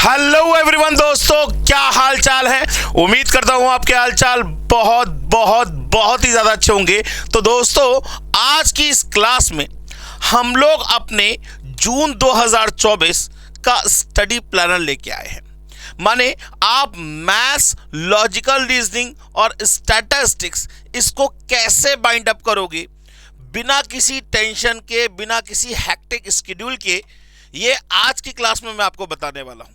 Hello everyone दोस्तों, क्या हाल चाल है। उम्मीद करता हूँ आपके हाल चाल बहुत बहुत बहुत ही ज़्यादा अच्छे होंगे। तो दोस्तों, आज की इस क्लास में हम लोग अपने जून 2024 का स्टडी प्लानर लेके आए हैं। माने आप मैथ्स, लॉजिकल रीजनिंग और स्टैटिस्टिक्स इसको कैसे बाइंड अप करोगे बिना किसी टेंशन के, बिना किसी हैक्टिक स्केड्यूल के, ये आज की क्लास में मैं आपको बताने वाला हूँ।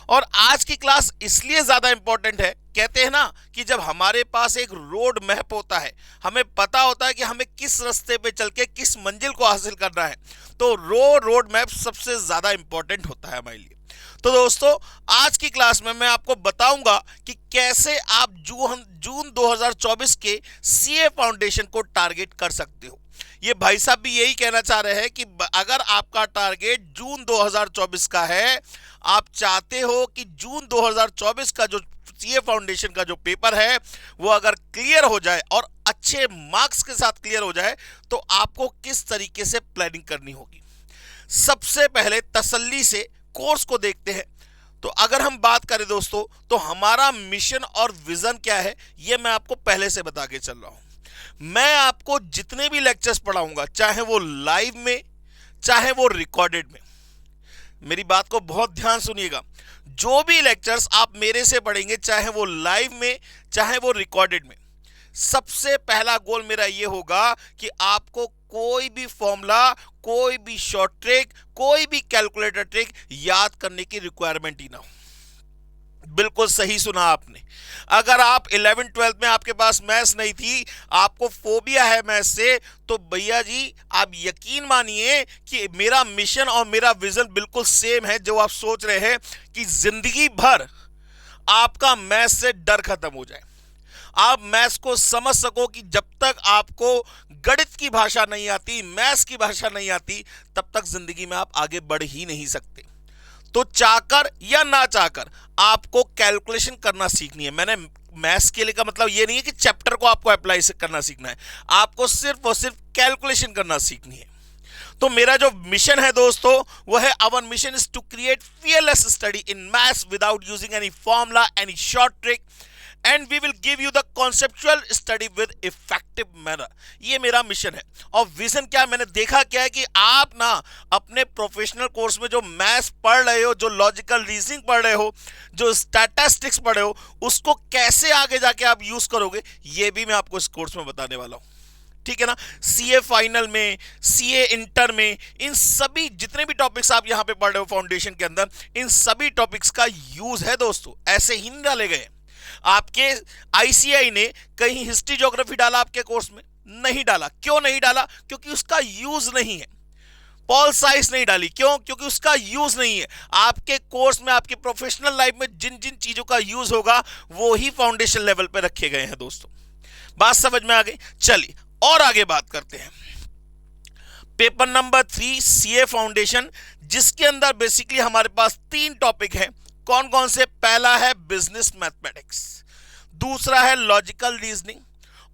और आज की क्लास इसलिए ज़्यादा इंपॉर्टेंट है, कहते हैं ना कि जब हमारे पास एक रोड मैप होता है, हमें पता होता है कि हमें किस रास्ते पे चल के किस मंजिल को हासिल करना है, तो रोड मैप सबसे ज़्यादा इंपॉर्टेंट होता है हमारे लिए। तो दोस्तों, आज की क्लास में मैं आपको बताऊंगा कि कैसे आप जून 2024 के सीए फाउंडेशन को टारगेट कर सकते हो। ये भाई साहब भी यही कहना चाह रहे हैं कि अगर आपका टारगेट जून 2024 का है, आप चाहते हो कि जून 2024 का जो सीए फाउंडेशन का जो पेपर है वो अगर क्लियर हो जाए और अच्छे मार्क्स के साथ क्लियर हो जाए, तो आपको किस तरीके से प्लानिंग करनी होगी। सबसे पहले तसल्ली से कोर्स को देखते हैं। तो अगर हम बात करें दोस्तों, तो हमारा मिशन और विजन क्या है, ये मैं आपको पहले से बता के चल रहा हूं। मैं आपको जितने भी लेक्चर्स पढ़ाऊंगा, चाहे वो लाइव में, चाहे वो रिकॉर्डेड में, मेरी बात को बहुत ध्यान सुनिएगा। जो भी लेक्चर्स आप मेरे से पढ़ेंगे, चाहे वो लाइव में, चाहे वो रिकॉर्डेड में, सबसे पहला गोल मेरा ये होगा कि आपको कोई भी फॉर्मूला, कोई भी शॉर्ट ट्रिक, कोई भी कैलकुलेटर ट्रिक याद करने की रिक्वायरमेंट ही ना हो। बिल्कुल सही सुना आपने। अगर आप 11th-12th में आपके पास मैथ्स नहीं थी, आपको फोबिया है मैथ्स से, तो भैया जी आप यकीन मानिए कि मेरा मिशन और मेरा विजन बिल्कुल सेम है। जो आप सोच रहे हैं कि जिंदगी भर आपका मैथ्स से डर खत्म हो जाए, आप मैथ्स को समझ सको कि जब तक आपको गणित की भाषा नहीं आती, मैथ्स की भाषा नहीं आती, तब तक जिंदगी में आप आगे बढ़ ही नहीं सकते। तो चाहकर या ना चाहकर आपको कैलकुलेशन करना सीखनी है। मैंने मैथ्स के लिए का मतलब ये नहीं है कि चैप्टर को आपको अप्लाई करना सीखना है, आपको सिर्फ और सिर्फ कैलकुलेशन करना सीखनी है। तो मेरा जो मिशन है दोस्तों, वो है our mission is to create fearless study in maths without using any formula, any short trick, and we will give you the conceptual study with effective manner. ये मेरा मिशन है। और विजन क्या है, मैंने देखा क्या है कि आप ना अपने प्रोफेशनल कोर्स में जो मैथ्स पढ़ रहे हो, जो लॉजिकल रीजनिंग पढ़ रहे हो, जो स्टैटिस्टिक्स पढ़ रहे हो, उसको कैसे आगे जाके आप यूज करोगे, ये भी मैं आपको इस कोर्स में बताने वाला हूं। ठीक है ना। सीए फाइनल में, सीए इंटर में, इन सभी जितने भी टॉपिक्स आप यहां पे पढ़ रहे हो फाउंडेशन के अंदर, इन सभी टॉपिक्स का यूज है दोस्तों। ऐसे ही नहीं डाले गए। आपके आईसीआई ने कहीं हिस्ट्री ज्योग्राफी डाला आपके कोर्स में? नहीं डाला। क्यों नहीं डाला? क्योंकि उसका यूज नहीं है। पॉल साइंस नहीं डाली, क्यों? क्योंकि उसका यूज नहीं है। आपके कोर्स में, आपके प्रोफेशनल लाइफ में जिन जिन चीजों का यूज होगा, वो ही फाउंडेशन लेवल पे रखे गए हैं दोस्तों। बात समझ में आ गई? चलिए और आगे बात करते हैं। पेपर नंबर 3 सीए फाउंडेशन, जिसके अंदर बेसिकली हमारे पास 3 टॉपिक हैं। कौन कौन से? पहला है बिजनेस मैथमेटिक्स, दूसरा है लॉजिकल रीजनिंग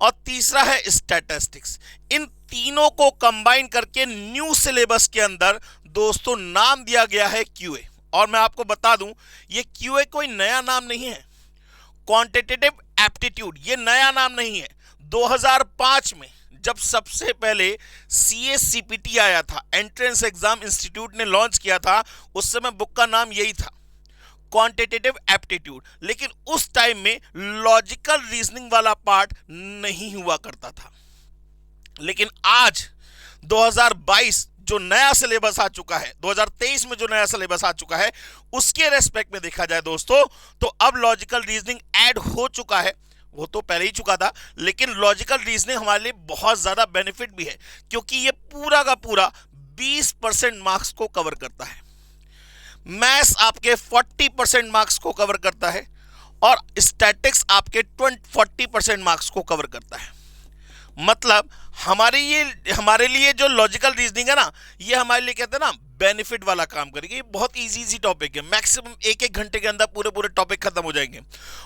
और तीसरा है स्टैटिस्टिक्स। इन तीनों को कंबाइन करके न्यू सिलेबस के अंदर दोस्तों नाम दिया गया है क्यूए। और मैं आपको बता दूं, ये क्यूए कोई नया नाम नहीं है। क्वांटिटेटिव एप्टीट्यूड ये नया नाम नहीं है। 2005 में जब सबसे पहले सीएसीपीटी आया था, एंट्रेंस एग्जाम इंस्टीट्यूट ने लॉन्च किया था, उस समय बुक का नाम यही था, क्वांटिटेटिव एप्टीट्यूड। लेकिन उस टाइम में लॉजिकल रीजनिंग वाला पार्ट नहीं हुआ करता था। लेकिन आज 2022 जो नया सिलेबस आ चुका है, 2023 में जो नया सिलेबस आ चुका है, उसके रेस्पेक्ट में देखा जाए दोस्तों, तो अब लॉजिकल रीजनिंग ऐड हो चुका है। वो तो पहले ही चुका था, लेकिन लॉजिकल रीजनिंग हमारे लिए बहुत ज्यादा बेनिफिट भी है, क्योंकि ये पूरा का पूरा 20% मार्क्स को कवर करता है। मैथ्स आपके 40% मार्क्स को कवर करता है और स्टैटिक्स आपके 40% मार्क्स को कवर करता है। मतलब हमारे लिए जो लॉजिकल रीजनिंग है ना, ये हमारे लिए कहते हैं ना बेनिफिट वाला काम करेगी। ये बहुत इजी टॉपिक है, मैक्सिमम 1-1 घंटे के अंदर पूरे टॉपिक खत्म हो जाएंगे।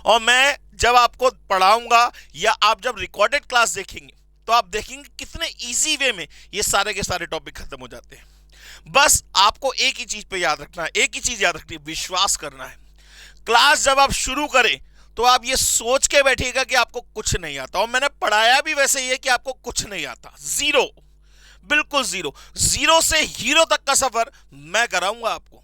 और मैं जब आपको पढ़ाऊंगा या आप जब रिकॉर्डेड क्लास देखेंगे, तो आप देखेंगे कितने इजी वे में ये सारे के सारे टॉपिक खत्म हो जाते हैं। बस आपको एक ही चीज पे याद रखना है, एक ही चीज याद रखनी है, विश्वास करना है। क्लास जब आप शुरू करें तो आप ये सोच के बैठिएगा कि आपको कुछ नहीं आता, और मैंने पढ़ाया भी वैसे ही है कि आपको कुछ नहीं आता, जीरो, बिल्कुल जीरो। जीरो से हीरो तक का सफर मैं कराऊंगा आपको,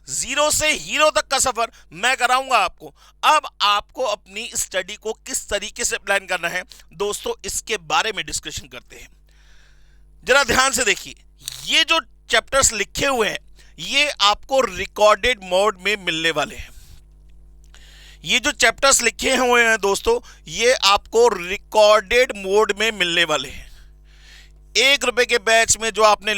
जीरो से हीरो तक का सफर मैं कराऊंगा आपको। अब आपको अपनी स्टडी को किस तरीके से प्लान करना है दोस्तों, इसके बारे में डिस्कशन करते हैं। जरा ध्यान से देखिए, ये जो चैप्टर्स लिखे हुए हैं ये आपको रिकॉर्डेड मोड में मिलने वाले हैं। ये जो चैप्टर्स लिखे हुए हैं दोस्तों ये आपको रिकॉर्डेड मोड में मिलने वाले हैं। ₹1 के बैच में जो आपने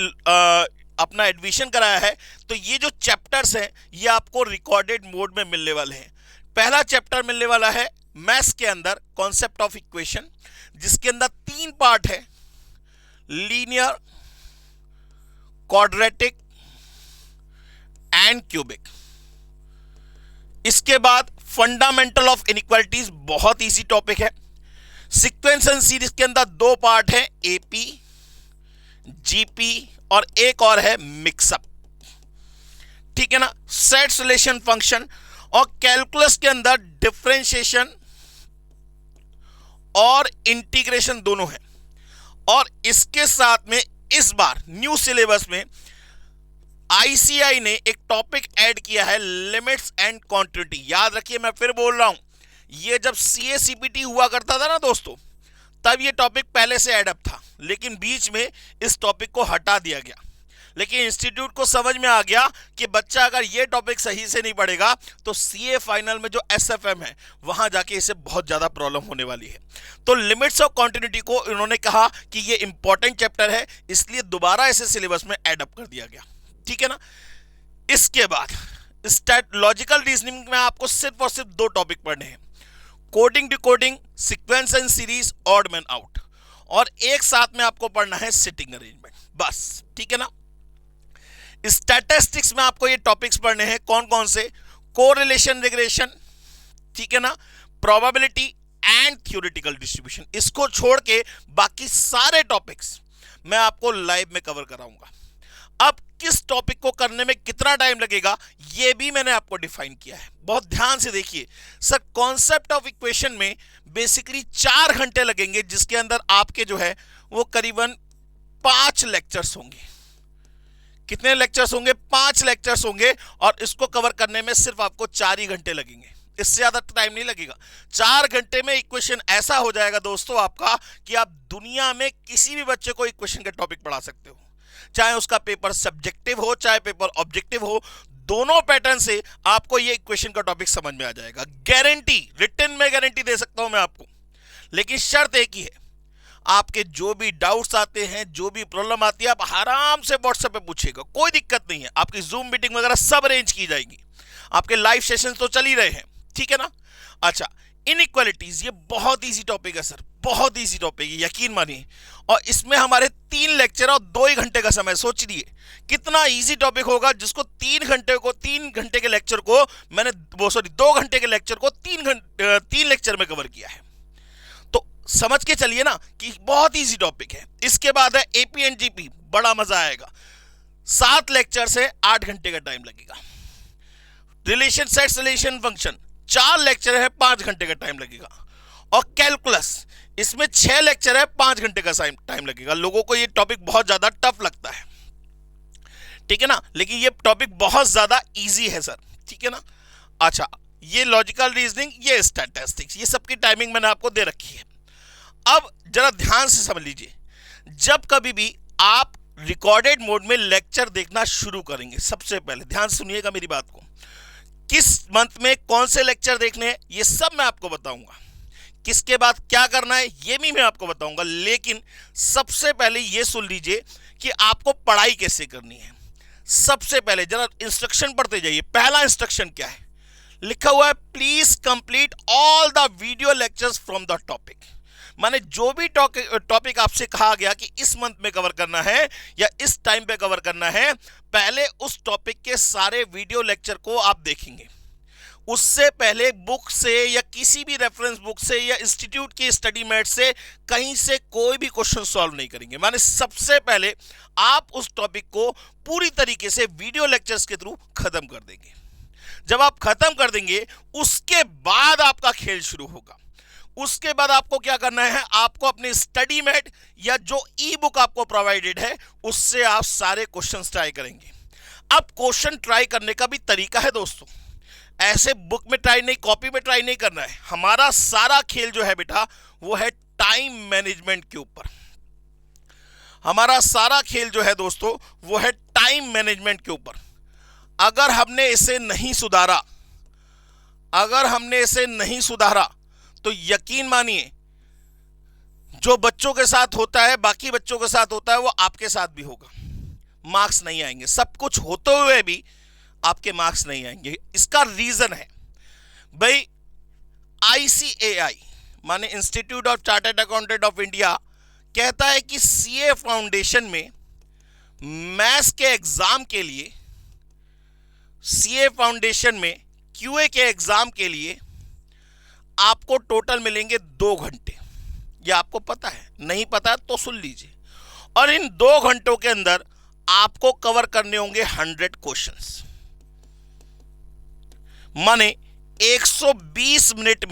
अपना एडमिशन कराया है तो ये जो चैप्टर्स हैं ये आपको रिकॉर्डेड मोड में मिलने वाले हैं। पहला चैप्टर मिलने वाला है मैथ्स के अंदर कॉन्सेप्ट ऑफ इक्वेशन, जिसके अंदर 3 पार्ट है, लीनियर, क्वाड्रेटिक एंड क्यूबिक। इसके बाद फंडामेंटल ऑफ इनइक्वालिटीज, बहुत इजी टॉपिक है। सीक्वेंस एंड सीरीज के अंदर 2 पार्ट है, एपी, जीपी और एक और है मिक्सअप, ठीक है ना। सेट रिलेशन फंक्शन और कैलकुलस के अंदर डिफरेंशिएशन और इंटीग्रेशन दोनों है। और इसके साथ में इस बार न्यू सिलेबस में आईसीआई ने एक टॉपिक ऐड किया है, लिमिट्स एंड क्वांटिटी। याद रखिए, मैं फिर बोल रहा हूं, ये जब सीए सीपीटी हुआ करता था ना दोस्तों, तब ये टॉपिक पहले से ऐड अप था, लेकिन बीच में इस टॉपिक को हटा दिया गया। लेकिन इंस्टीट्यूट को समझ में आ गया कि बच्चा अगर ये टॉपिक सही से नहीं पढ़ेगा तो सीए फाइनल में जो एसएफएम है वहां जाके इसे बहुत ज्यादा प्रॉब्लम होने वाली है। तो लिमिट्स ऑफ कॉन्टिन्यूटी को इन्होंने कहा कि ये इंपॉर्टेंट चैप्टर है, इसलिए दोबारा इसे सिलेबस में ऐड अप कर दिया गया, ठीक है ना। इसके बाद लॉजिकल रीजनिंग में आपको सिर्फ और सिर्फ 2 टॉपिक पढ़ने हैं, coding, decoding, sequence and series, odd man out, और एक साथ में आपको पढ़ना है सिटिंग अरेंजमेंट, बस, ठीक है ना। स्टैटिस्टिक्स में आपको ये टॉपिक्स पढ़ने हैं, कौन कौन से, कोरिलेशन, रिग्रेशन, ठीक है ना, प्रोबेबिलिटी एंड थ्योरेटिकल डिस्ट्रीब्यूशन। इसको छोड़ के बाकी सारे टॉपिक्स मैं आपको लाइव में कवर कराऊंगा। अब किस टॉपिक को करने में कितना टाइम लगेगा ये भी मैंने आपको डिफाइन किया है, बहुत ध्यान से देखिए। सर कॉन्सेप्ट ऑफ इक्वेशन में बेसिकली 4 घंटे लगेंगे, जिसके अंदर आपके जो है वो करीबन 5 लेक्चर्स होंगे। कितने लेक्चर्स होंगे? 5 लेक्चर्स होंगे, और इसको कवर करने में सिर्फ आपको 4 ही घंटे लगेंगे, इससे ज्यादा टाइम नहीं लगेगा। 4 घंटे में इक्वेशन ऐसा हो जाएगा दोस्तों आपका कि आप दुनिया में किसी भी बच्चे को इक्वेशन का टॉपिक पढ़ा सकते हो, चाहे उसका पेपर सब्जेक्टिव हो चाहे पेपर ऑब्जेक्टिव हो, दोनों पैटर्न से आपको ये इक्वेशन का टॉपिक समझ में आ जाएगा। गारंटी, रिटन में गारंटी दे सकता हूं मैं आपको। लेकिन शर्त एक ही है, आपके जो भी डाउट्स आते हैं, जो भी प्रॉब्लम आती है, आप आराम से व्हाट्सएप पे पूछिएगा, कोई दिक्कत नहीं है। आपकी जूम मीटिंग वगैरह सब अरेंज की जाएगी, आपके लाइव सेशन तो चल ही रहे हैं, ठीक है ना। अच्छा, इनइक्वालिटीज, ये बहुत इजी टॉपिक है सर, बहुत इजी टॉपिक है, यकीन मानिए। और इसमें हमारे 3 लेक्चर और 2 ही घंटे का समय, सोच लिए कितना इजी टॉपिक होगा, जिसको 3 घंटे के लेक्चर को मैंने 2 घंटे के लेक्चर को 3 लेक्चर में कवर किया है। तो समझ के चलिए ना कि बहुत इजी टॉपिक है। इसके बाद है एपी एंड जीपी, बड़ा मजा आएगा। 7 लेक्चर से 8 घंटे का टाइम लगेगा। Relation sets, relation function, 4 lecture है, 5 घंटे का टाइम लगेगा। और कैलकुलस, इसमें 6 लेक्चर है, 5 घंटे का टाइम लगेगा। लोगों को ये टॉपिक बहुत ज्यादा टफ लगता है, ठीक है ना, लेकिन ये टॉपिक बहुत ज्यादा इजी है सर, ठीक है ना। अच्छा, ये लॉजिकल रीजनिंग, ये स्टैटिस्टिक्स, ये सबकी टाइमिंग मैंने आपको दे रखी है। अब जरा ध्यान से समझ लीजिए, जब कभी भी आप रिकॉर्डेड मोड में लेक्चर देखना शुरू करेंगे, सबसे पहले ध्यान सुनिएगा मेरी बात को, किस मंथ में कौन से लेक्चर देखने हैं ये सब मैं आपको बताऊंगा, किसके बाद क्या करना है ये भी मैं आपको बताऊंगा। लेकिन सबसे पहले ये सुन लीजिए कि आपको पढ़ाई कैसे करनी है। सबसे पहले जरा इंस्ट्रक्शन पढ़ते जाइए। पहला इंस्ट्रक्शन क्या है? लिखा हुआ है, please complete all the video lectures from the topic. माने जो भी टॉपिक आपसे कहा गया कि इस मंथ में कवर करना है या इस टाइम पे कवर करना है, पहले उस टॉपिक के सारे वीडियो लेक्चर को आप देखेंगे। उससे पहले बुक से या किसी भी रेफरेंस बुक से या इंस्टीट्यूट की स्टडी मेट से कहीं से कोई भी क्वेश्चन सॉल्व नहीं करेंगे। माने सबसे पहले आप उस टॉपिक को पूरी तरीके से वीडियो लेक्चर्स के थ्रू खत्म कर देंगे। जब आप खत्म कर देंगे उसके बाद आपका खेल शुरू होगा। उसके बाद आपको क्या करना है, आपको अपनी स्टडी मेट या जो ई बुक आपको प्रोवाइडेड है उससे आप सारे क्वेश्चंस ट्राई करेंगे। अब क्वेश्चन ट्राई करने का भी तरीका है दोस्तों, ऐसे बुक में ट्राई नहीं, कॉपी में ट्राई नहीं करना है। हमारा सारा खेल जो है बेटा वो है टाइम मैनेजमेंट के ऊपर। हमारा सारा खेल जो है दोस्तों वो है टाइम मैनेजमेंट के ऊपर। अगर हमने इसे नहीं सुधारा, तो यकीन मानिए जो बच्चों के साथ होता है, बाकी बच्चों के साथ होता है, वो आपके साथ भी होगा। मार्क्स नहीं आएंगे, सब कुछ होते हुए भी आपके मार्क्स नहीं आएंगे। इसका रीजन है भाई, ICAI माने institute of chartered accountant of India कहता है कि CA फाउंडेशन में मैथ्स के एग्जाम के लिए, CA फाउंडेशन में QA के एग्जाम के लिए आपको टोटल मिलेंगे 2 घंटे। ये आपको पता है, नहीं पता तो सुन लीजिए। और इन 2 घंटों के अंदर आपको कवर करने होंगे 100 क्वेश्चंस। माने 120 मिनट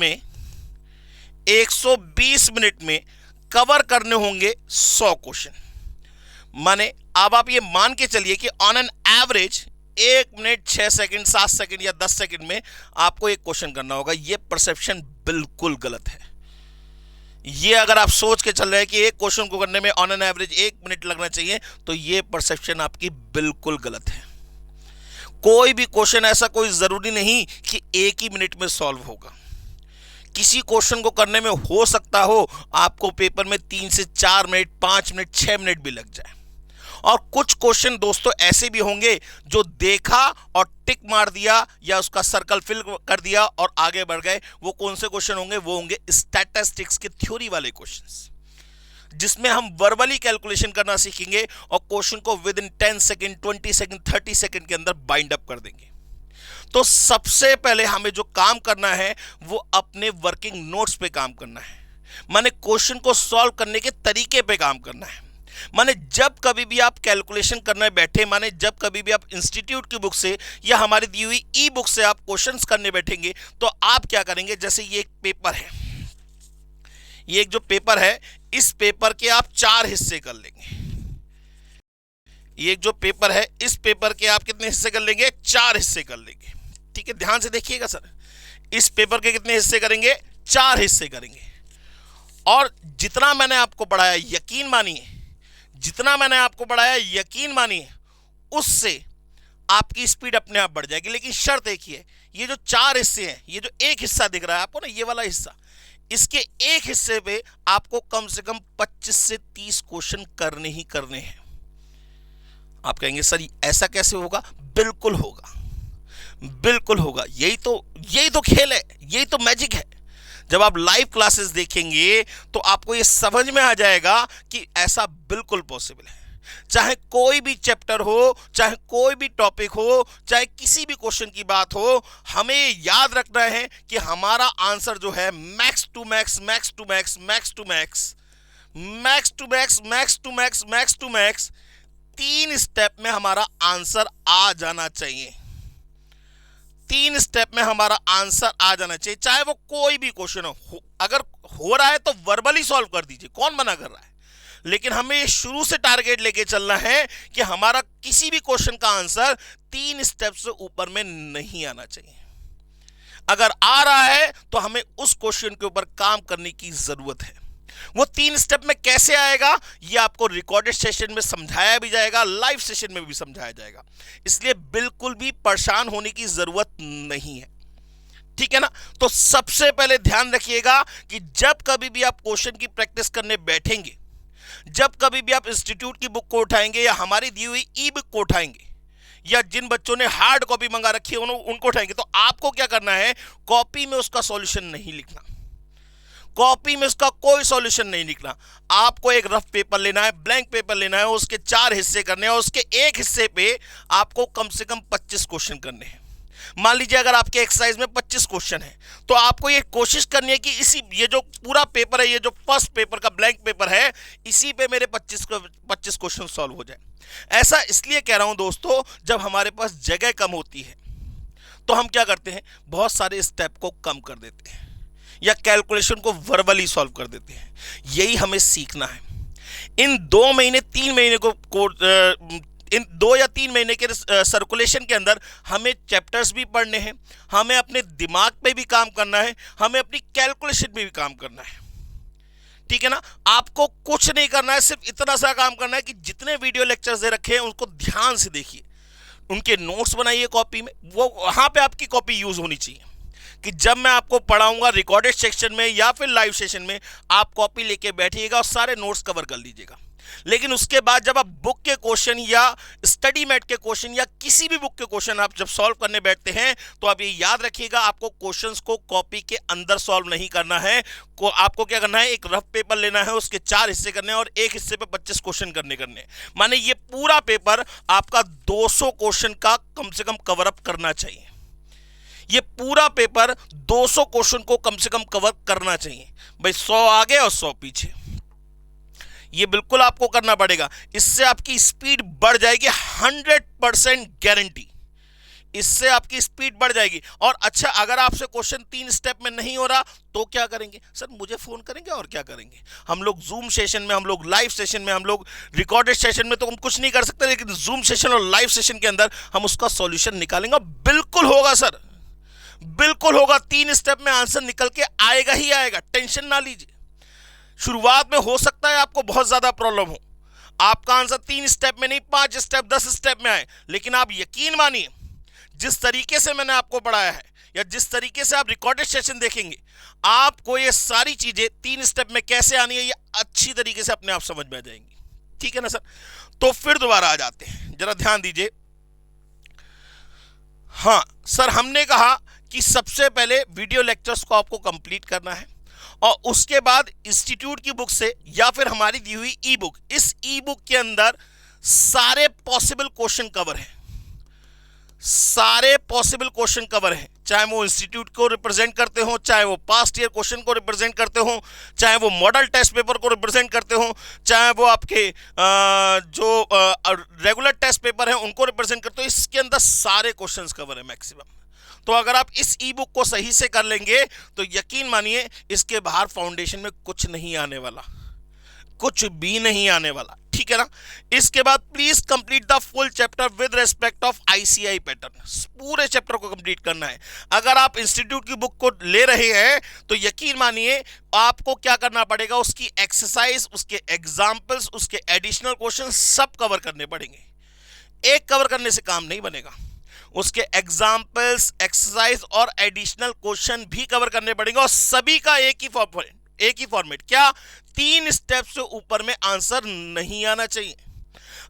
में कवर करने होंगे 100 क्वेश्चन। माने अब आप ये मान के चलिए कि on an average 1 minute 6 second 7 second या 10 सेकंड में आपको एक क्वेश्चन करना होगा। ये परसेप्शन बिल्कुल गलत है। ये अगर आप सोच के चल रहे हैं कि एक क्वेश्चन को करने में ऑन एन एवरेज 1 मिनट लगना चाहिए, तो ये परसेप्शन आपकी बिल्कुल गलत है। कोई भी क्वेश्चन ऐसा कोई जरूरी नहीं कि 1 ही मिनट में सॉल्व होगा। किसी क्वेश्चन को करने में हो सकता हो आपको पेपर में 3 से 4 मिनट, 5 मिनट, 6 मिनट भी लग जाए। और कुछ क्वेश्चन दोस्तों ऐसे भी होंगे जो देखा और टिक मार दिया या उसका सर्कल फिल कर दिया और आगे बढ़ गए। वो कौन से क्वेश्चन होंगे? वो होंगे स्टैटिस्टिक्स के थ्योरी वाले क्वेश्चंस, जिसमें हम वर्बली कैलकुलेशन करना सीखेंगे और क्वेश्चन को with in 10 second, 20 second, 30 second के अंदर बाइंड अप कर देंगे। तो सबसे पहले हमें जो काम करना है वो अपने वर्किंग नोट्स पे काम करना है। माने क्वेश्चन को सॉल्व करने के तरीके पे काम करना है। माने जब कभी भी आप कैलकुलेशन करने बैठे, माने जब कभी भी आप इंस्टीट्यूट की बुक से या हमारी दी हुई ई बुक से आप क्वेश्चंस करने बैठेंगे, तो आप क्या करेंगे? जैसे ये एक पेपर है, ये एक जो पेपर है, इस पेपर के आप 4 हिस्से कर लेंगे। ये एक जो पेपर है, इस पेपर के आप कितने हिस्से कर लेंगे? 4 हिस्से कर लेंगे। ठीक है, ध्यान से देखिएगा सर। इस पेपर के कितने हिस्से करेंगे? 4 हिस्से करेंगे। और जितना मैंने आपको पढ़ाया, यकीन मानिए, जितना मैंने आपको पढ़ाया, यकीन मानिए, उससे आपकी स्पीड अपने आप बढ़ जाएगी। लेकिन शर्त एक ही है, ये जो 4 हिस्से हैं, ये जो एक हिस्सा दिख रहा है आपको ना, ये वाला हिस्सा, इसके एक हिस्से पे आपको कम से कम 25 से 30 क्वेश्चन करने ही करने हैं। आप कहेंगे सर ऐसा कैसे होगा? बिल्कुल होगा, बिल्कुल होगा। यही तो खेल है, यही तो मैजिक है। जब आप लाइव क्लासेस देखेंगे तो आपको ये समझ में आ जाएगा कि ऐसा बिल्कुल पॉसिबल है। चाहे कोई भी चैप्टर हो, चाहे कोई भी टॉपिक हो, चाहे किसी भी क्वेश्चन की बात हो, हमें याद रखना है कि हमारा आंसर जो है max to max, max to max, max to max, max to max, max to max, max to max, 3 step में हमारा आंसर आ जाना चाहिए। 3 स्टेप में हमारा आंसर आ जाना चाहिए, चाहे वो कोई भी क्वेश्चन हो। अगर हो रहा है तो वर्बली सॉल्व कर दीजिए, कौन मना कर रहा है। लेकिन हमें ये शुरू से टारगेट लेके चलना है कि हमारा किसी भी क्वेश्चन का आंसर 3 स्टेप से ऊपर में नहीं आना चाहिए। अगर आ रहा है तो हमें उस क्वेश्चन के ऊपर काम करने की जरूरत है। वो 3 स्टेप में कैसे आएगा, ये आपको रिकॉर्डेड सेशन में समझाया भी जाएगा, लाइव सेशन में भी समझाया जाएगा। इसलिए बिल्कुल भी परेशान होने की जरूरत नहीं है, ठीक है ना। तो सबसे पहले ध्यान रखिएगा कि जब कभी भी आप क्वेश्चन की प्रैक्टिस करने बैठेंगे, जब कभी भी आप इंस्टीट्यूट की बुक को उठाएंगे या हमारी दी हुई ई बुक को उठाएंगे, या जिन बच्चों ने हार्ड कॉपी मंगा रखी है उनको उठाएंगे, तो आपको क्या करना है? कॉपी में उसका सॉल्यूशन नहीं लिखना, कॉपी में उसका कोई सॉल्यूशन नहीं लिखना। आपको एक रफ पेपर लेना है, ब्लैंक पेपर लेना है, उसके 4 हिस्से करने हैं, उसके एक हिस्से पे आपको कम से कम 25 क्वेश्चन करने हैं। मान लीजिए अगर आपके एक्सरसाइज में 25 क्वेश्चन है तो आपको ये कोशिश करनी है कि ये जो पूरा पेपर है, ये जो फर्स्ट पेपर का ब्लैंक पेपर है, इसी पे मेरे 25 क्वेश्चन सॉल्व हो जाए। ऐसा इसलिए कह रहा हूं दोस्तों, जब हमारे पास जगह कम होती है तो हम क्या करते हैं, बहुत सारे स्टेप को कम कर देते हैं या कैलकुलेशन को वर्बली सॉल्व कर देते हैं। यही हमें सीखना है। इन 2 महीने 3 महीने इन 2 या 3 महीने के सर्कुलेशन के अंदर हमें चैप्टर्स भी पढ़ने हैं, हमें अपने दिमाग पे भी काम करना है, हमें अपनी कैलकुलेशन पे भी काम करना है। ठीक है ना। आपको कुछ नहीं करना है, सिर्फ इतना सा काम करना है कि जितने वीडियो लेक्चर्स दे रखे हैं उनको ध्यान से देखिए, उनके नोट्स बनाइए कॉपी में। वो वहां पे आपकी कॉपी यूज होनी चाहिए कि जब मैं आपको पढ़ाऊंगा रिकॉर्डेड सेक्शन में या फिर लाइव सेशन में, आप कॉपी लेके बैठिएगा और सारे नोट्स कवर कर लीजिएगा। लेकिन उसके बाद जब आप बुक के क्वेश्चन या स्टडी मैट के क्वेश्चन या किसी भी बुक के क्वेश्चन आप जब सॉल्व करने बैठते हैं तो आप ये याद रखिएगा, आपको क्वेश्चंस को कॉपी के अंदर सॉल्व नहीं करना है। आपको क्या करना है, एक रफ पेपर लेना है, उसके 4 हिस्से करने हैं और एक हिस्से पे 25 क्वेश्चन करने माने ये पूरा पेपर आपका 200 क्वेश्चन का कम से कम कवर अप करना चाहिए। ये पूरा पेपर 200 क्वेश्चन को कम से कम कवर करना चाहिए भाई। 100 आगे और 100 पीछे, ये बिल्कुल आपको करना पड़ेगा। इससे आपकी स्पीड बढ़ जाएगी, 100% गारंटी, इससे आपकी स्पीड बढ़ जाएगी। और अच्छा, अगर आपसे क्वेश्चन 3 स्टेप में नहीं हो रहा तो क्या करेंगे, सर मुझे फोन करेंगे और क्या करेंगे। हम लोग जूम सेशन में, हम लोग लाइव सेशन में, हम लोग रिकॉर्डेड सेशन में तो हम कुछ नहीं कर सकते, लेकिन जूम सेशन और लाइव सेशन के अंदर हम उसका सॉल्यूशन निकालेंगे। बिल्कुल होगा सर, बिल्कुल होगा। 3 स्टेप में आंसर निकल के आएगा ही आएगा, टेंशन ना लीजिए। शुरुआत में हो सकता है आपको बहुत ज्यादा प्रॉब्लम हो, आपका आंसर 3 स्टेप में नहीं 5 स्टेप 10 स्टेप में आए, लेकिन आप यकीन मानिए जिस तरीके से मैंने आपको पढ़ाया है या जिस तरीके से आप रिकॉर्डेड सेशन देखेंगे, आपको ये सारी चीजें 3 स्टेप में कैसे आनी है ये अच्छी तरीके से अपने आप समझ में आ जाएंगी। ठीक है ना सर। तो फिर दोबारा आ जाते हैं, जरा ध्यान दीजिए। हाँ सर, हमने कहा कि सबसे पहले वीडियो लेक्चर्स को आपको कंप्लीट करना है और उसके बाद इंस्टीट्यूट की बुक से या फिर हमारी दी हुई ई बुक, इस ई बुक के अंदर सारे पॉसिबल क्वेश्चन कवर हैं, सारे पॉसिबल क्वेश्चन कवर हैं, चाहे वो इंस्टीट्यूट को रिप्रेजेंट करते हो, चाहे वो पास्ट ईयर क्वेश्चन को रिप्रेजेंट करते हो, चाहे वो मॉडल टेस्ट पेपर को रिप्रेजेंट करते हो, चाहे वो आपके जो रेगुलर टेस्ट पेपर हैं उनको रिप्रेजेंट करते हो। इसके अंदर सारे क्वेश्चंस कवर है मैक्सिमम। तो अगर आप इस ई बुक को सही से कर लेंगे तो यकीन मानिए इसके बाहर फाउंडेशन में कुछ नहीं आने वाला, कुछ भी नहीं आने वाला। ठीक है ना। इसके बाद please complete the full chapter with respect of ICI pattern, पूरे चैप्टर को कंप्लीट करना है। अगर आप इंस्टीट्यूट की बुक को ले रहे हैं तो यकीन मानिए आपको क्या करना पड़ेगा, उसकी एक्सरसाइज, उसके एग्जाम्पल्स, उसके एडिशनल क्वेश्चन सब कवर करने पड़ेंगे। एक कवर करने से काम नहीं बनेगा, उसके एग्जाम्पल्स, एक्सरसाइज और एडिशनल क्वेश्चन भी कवर करने पड़ेंगे और सभी का एक ही फॉर्मेट। क्या, 3 स्टेप से ऊपर में आंसर नहीं आना चाहिए।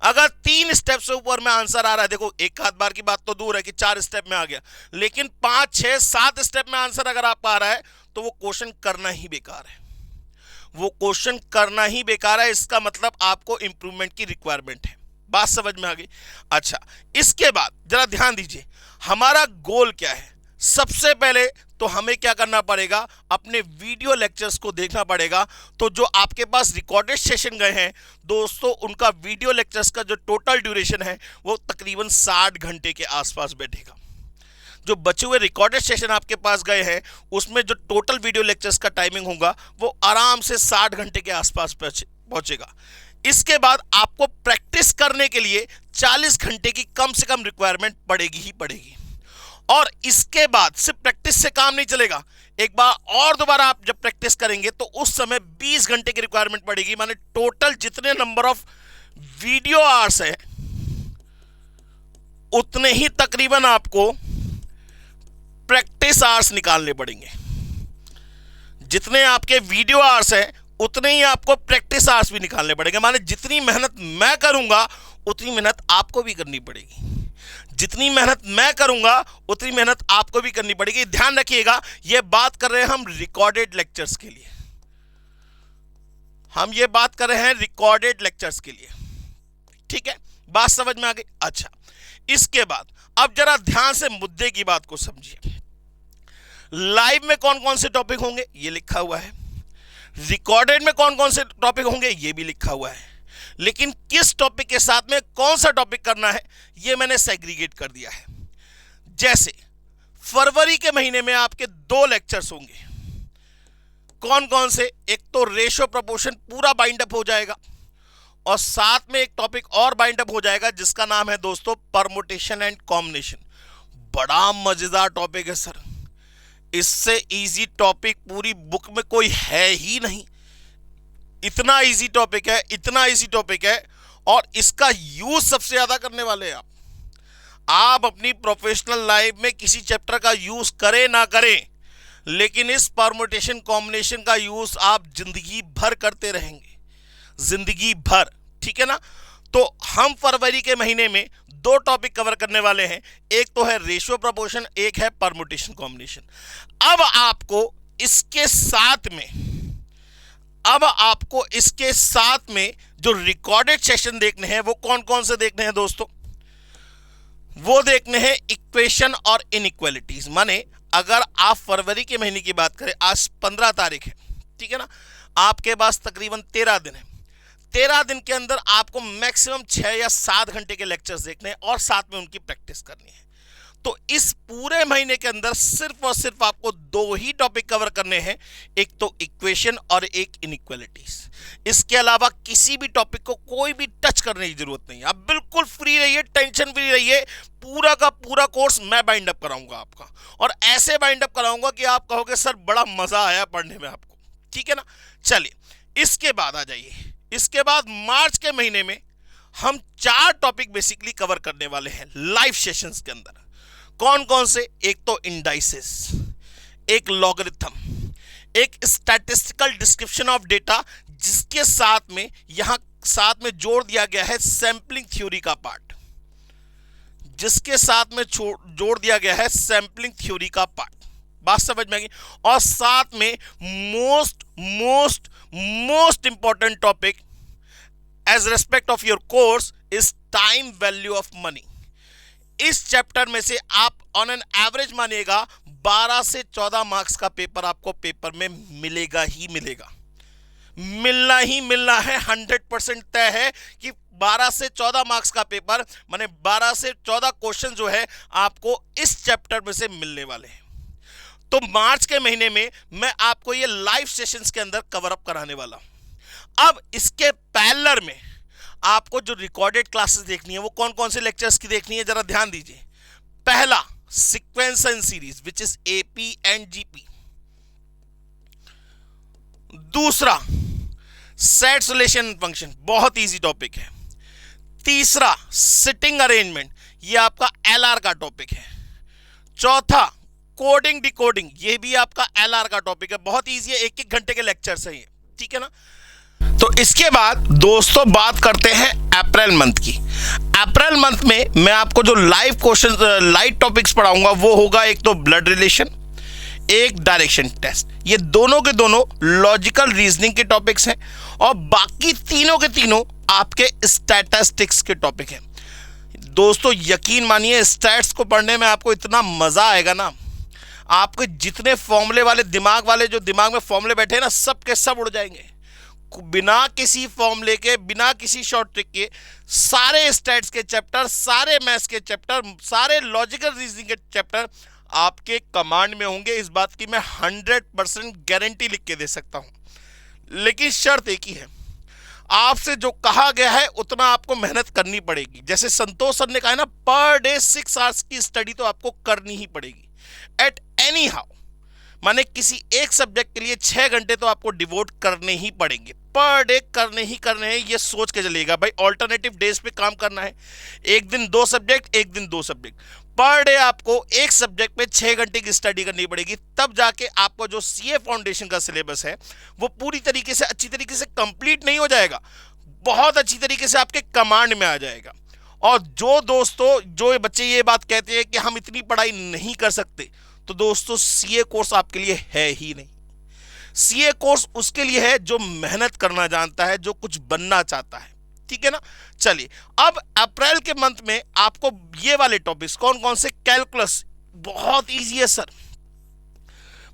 अगर 3 स्टेप से ऊपर में आंसर आ रहा है, देखो एक आध बार की बात तो दूर है कि 4 स्टेप में आ गया, लेकिन 5, 6, 7 स्टेप में आंसर अगर आप आ रहा है तो वो क्वेश्चन करना ही बेकार है, वो क्वेश्चन करना ही बेकार है। इसका मतलब आपको इंप्रूवमेंट की रिक्वायरमेंट है। बात समझ में आ गई। अच्छा, इसके बाद जरा ध्यान दीजिए, हमारा गोल क्या है। सबसे पहले तो हमें क्या करना पड़ेगा, अपने वीडियो लेक्चर्स को देखना पड़ेगा। तो जो आपके पास रिकॉर्डेड सेशन गए हैं दोस्तों, उनका वीडियो लेक्चर्स का जो टोटल ड्यूरेशन है वो तकरीबन 60 घंटे के आसपास बैठेगा। जो बचे हुए रिकॉर्डेड सेशन आपके पास गए हैं उसमें जो टोटल वीडियो लेक्चर्स का टाइमिंग होगा वो आराम से 60 घंटे के आसपास पहुंचेगा। इसके बाद आपको प्रैक्टिस करने के लिए 40 घंटे की कम से कम रिक्वायरमेंट पड़ेगी ही पड़ेगी। और इसके बाद सिर्फ प्रैक्टिस से काम नहीं चलेगा, एक बार और दोबारा आप जब प्रैक्टिस करेंगे तो उस समय 20 घंटे की रिक्वायरमेंट पड़ेगी। माने टोटल जितने नंबर ऑफ वीडियो आवर्स है उतने ही तकरीबन आपको प्रैक्टिस आवर्स निकालने पड़ेंगे। जितने आपके वीडियो आवर्स है उतने ही आपको प्रैक्टिस आवर्स भी निकालने पड़ेंगे। माने जितनी मेहनत मैं करूंगा उतनी मेहनत आपको भी करनी पड़ेगी, जितनी मेहनत मैं करूंगा उतनी मेहनत आपको भी करनी पड़ेगी। ध्यान रखिएगा, यह बात कर रहे हैं हम रिकॉर्डेड लेक्चर्स के लिए, हम ये बात कर रहे हैं रिकॉर्डेड लेक्चर्स के लिए। ठीक है, बात समझ में आ गई। अच्छा, इसके बाद अब जरा ध्यान से मुद्दे की बात को समझिए। लाइव में कौन कौन से टॉपिक होंगे ये लिखा हुआ है, रिकॉर्डेड में कौन कौन से टॉपिक होंगे ये भी लिखा हुआ है, लेकिन किस टॉपिक के साथ में कौन सा टॉपिक करना है ये मैंने सेग्रीगेट कर दिया है। जैसे फरवरी के महीने में आपके 2 लेक्चर्स होंगे, कौन कौन से? एक तो रेशो प्रोपोर्शन पूरा बाइंड अप हो जाएगा, और साथ में एक टॉपिक और बाइंड अप हो जाएगा जिसका नाम है दोस्तों परमुटेशन एंड कॉम्बिनेशन। बड़ा मजेदार टॉपिक है सर, इससे इजी टॉपिक पूरी बुक में कोई है ही नहीं। इतना इजी टॉपिक है, इतना इजी टॉपिक है, और इसका यूज सबसे ज्यादा करने वाले हैं आप अपनी प्रोफेशनल लाइफ में किसी चैप्टर का यूज करें ना करें, लेकिन इस परमुटेशन कॉम्बिनेशन का यूज आप जिंदगी भर करते रहेंगे, जिंदगी भर, ठीक है ना। तो हम फरवरी के महीने में 2 टॉपिक कवर करने वाले हैं, एक तो है रेशियो प्रोपोर्शन, एक है परमुटेशन कॉम्बिनेशन। अब आपको इसके साथ में जो रिकॉर्डेड सेशन देखने हैं वो कौन कौन से देखने हैं दोस्तों? वो देखने हैं इक्वेशन और इनइक्वालिटीज। माने अगर आप फरवरी के महीने की बात करें, आज 15 तारीख है, ठीक है ना, आपके पास तकरीबन 13 दिन है। 13 दिन के अंदर आपको मैक्सिमम 6 या 7 घंटे के लेक्चर्स देखने हैं और साथ में उनकी प्रैक्टिस करनी है। तो इस पूरे महीने के अंदर सिर्फ और सिर्फ आपको 2 ही टॉपिक कवर करने हैं, एक तो इक्वेशन और एक इनइक्वालिटीज। इसके अलावा किसी भी टॉपिक को कोई भी टच करने की जरूरत नहीं है। आप बिल्कुल फ्री रहिए, टेंशन फ्री रहिए। पूरा का पूरा कोर्स मैं बाइंड अप कराऊंगा आपका, और ऐसे बाइंड अप कराऊंगा कि आप कहोगे सर बड़ा मजा आया पढ़ने में आपको, ठीक है ना। चलिए इसके बाद आ जाइए। इसके बाद मार्च के महीने में हम 4 टॉपिक बेसिकली कवर करने वाले हैं लाइव सेशंस के अंदर। कौन कौन से? एक तो इंडाइसेस, एक लॉगरिथम, एक स्टैटिस्टिकल डिस्क्रिप्शन ऑफ डेटा, जिसके साथ में यहां साथ में जोड़ दिया गया है सैंपलिंग थ्योरी का पार्ट, जिसके साथ में जोड़ दिया गया है सैंपलिंग थ्योरी का पार्ट। बात समझ में आ गई। और साथ में most important topic as respect of your course is time value of money. इस चैप्टर में से आप ऑन एन एवरेज मानिएगा 12 से 14 मार्क्स का पेपर आपको पेपर में मिलेगा ही मिलेगा, मिलना ही मिलना है। 100% तय है कि 12 से 14 मार्क्स का पेपर माने 12 से 14 क्वेश्चन जो है आपको इस चैप्टर में से मिलने वाले हैं। तो मार्च के महीने में मैं आपको ये लाइव सेशंस के अंदर कवर अप कराने वाला हूं। अब इसके पैरेलल में आपको जो रिकॉर्डेड क्लासेस देखनी है वो कौन कौन से लेक्चर्स की देखनी है, जरा ध्यान दीजिए। पहला sequence and series which is AP and GP. दूसरा सेट सोल्यूशन फंक्शन, बहुत इजी टॉपिक है। तीसरा सिटिंग अरेंजमेंट, ये आपका एलआर का टॉपिक है। चौथा कोडिंग डिकोडिंग, ये भी आपका एलआर का टॉपिक है, बहुत इजी है, 1-1 घंटे के लेक्चर्स हैं ये, ठीक है ना। तो इसके बाद दोस्तों बात करते हैं अप्रैल मंथ की। अप्रैल मंथ में मैं आपको जो लाइव क्वेश्चन लाइव टॉपिक्स पढ़ाऊंगा वो होगा एक तो ब्लड रिलेशन, एक डायरेक्शन टेस्ट। ये दोनों के दोनों लॉजिकल रीजनिंग के टॉपिक्स हैं, और बाकी तीनों के तीनों आपके स्टैटिस्टिक्स के टॉपिक हैं। दोस्तों यकीन मानिए स्टैट्स को पढ़ने में आपको इतना मजा आएगा ना, आपके जितने फॉर्मूले वाले दिमाग जो दिमाग में फॉर्मूले बैठे हैं ना, सब के सब उड़ जाएंगे। बिना किसी फॉर्मूले के, बिना किसी शॉर्ट ट्रिक के सारे स्टैट्स के चैप्टर, सारे मैथ्स के चैप्टर, सारे लॉजिकल रीजनिंग के चैप्टर आपके कमांड में होंगे। इस बात की मैं 100% गारंटी लिख के दे सकता हूं। लेकिन शर्त एक ही है, आपसे जो कहा गया है उतना आपको मेहनत करनी पड़ेगी। जैसे संतोष सर ने कहा है ना, पर डे 6 आवर्स की स्टडी तो आपको करनी ही पड़ेगी एट एनी हाउ। माने किसी एक सब्जेक्ट के लिए 6 घंटे तो आपको डिवोट करने ही पड़ेंगे, पर डे करने हैं। ये सोच के चलिएगा भाई, ऑल्टरनेटिव डेज पे काम करना है, एक दिन 2 सब्जेक्ट, एक दिन 2 सब्जेक्ट। पर डे आपको एक सब्जेक्ट पे 6 घंटे की स्टडी करनी पड़ेगी, तब जाके आपको जो सीए फाउंडेशन का सिलेबस है वो पूरी तरीके से अच्छी तरीके से कंप्लीट नहीं हो जाएगा, बहुत अच्छी तरीके से आपके कमांड में आ जाएगा। और जो दोस्तों, जो बच्चे ये बात कहते हैं कि हम इतनी पढ़ाई नहीं कर सकते, तो दोस्तों सीए कोर्स आपके लिए है ही नहीं। सीए कोर्स उसके लिए है जो मेहनत करना जानता है, जो कुछ बनना चाहता है, ठीक है ना। चलिए, अब अप्रैल के मंथ में आपको ये वाले टॉपिक्स कौन कौन से, कैलकुलस बहुत इजी है सर,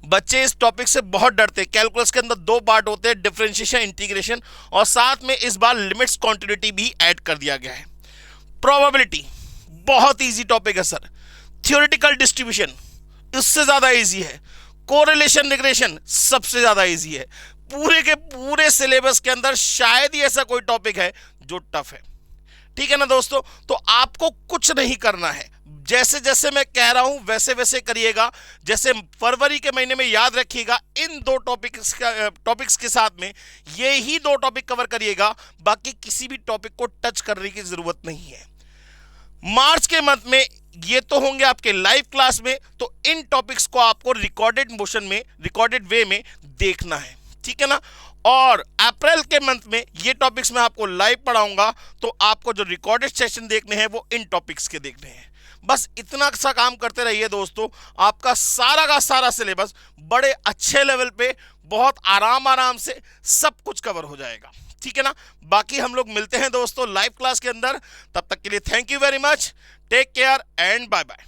बच्चे इस टॉपिक से बहुत डरते हैं। कैलकुलस के अंदर दो पार्ट होते हैं, डिफरेंशिएशन, इंटीग्रेशन, और साथ में इस बार लिमिट्स कॉन्टिन्यूटी भी ऐड कर दिया गया है। प्रोबेबिलिटी बहुत इजी टॉपिक है सर। थ्योरेटिकल डिस्ट्रीब्यूशन इससे ज्यादा इजी है। कोरिलेशन रिग्रेशन सबसे ज्यादा इजी है। पूरे के पूरे सिलेबस के अंदर शायद ही ऐसा कोई टॉपिक है जो टफ है, ठीक है ना दोस्तों। तो आपको कुछ नहीं करना है, जैसे जैसे मैं कह रहा हूं वैसे वैसे करिएगा। जैसे फरवरी के महीने में याद रखिएगा, इन दो टॉपिक्स के साथ में ये ही दो टॉपिक कवर करिएगा, बाकी किसी भी टॉपिक को टच करने की जरूरत नहीं है। मार्च के मंथ में ये तो होंगे आपके लाइव क्लास में, तो इन टॉपिक्स को आपको रिकॉर्डेड मोशन में, रिकॉर्डेड वे में देखना है, ठीक है ना। और अप्रैल के मंथ में ये टॉपिक्स मैं आपको लाइव पढ़ाऊंगा, तो आपको जो रिकॉर्डेड सेशन देखने हैं वो इन टॉपिक्स के देखने हैं। बस इतना सा काम करते रहिए दोस्तों, आपका सारा का सारा सिलेबस बड़े अच्छे लेवल पे बहुत आराम से सब कुछ कवर हो जाएगा, ठीक है ना। बाकी हम लोग मिलते हैं दोस्तों लाइव क्लास के अंदर, तब तक के लिए thank you very much, take care and bye bye.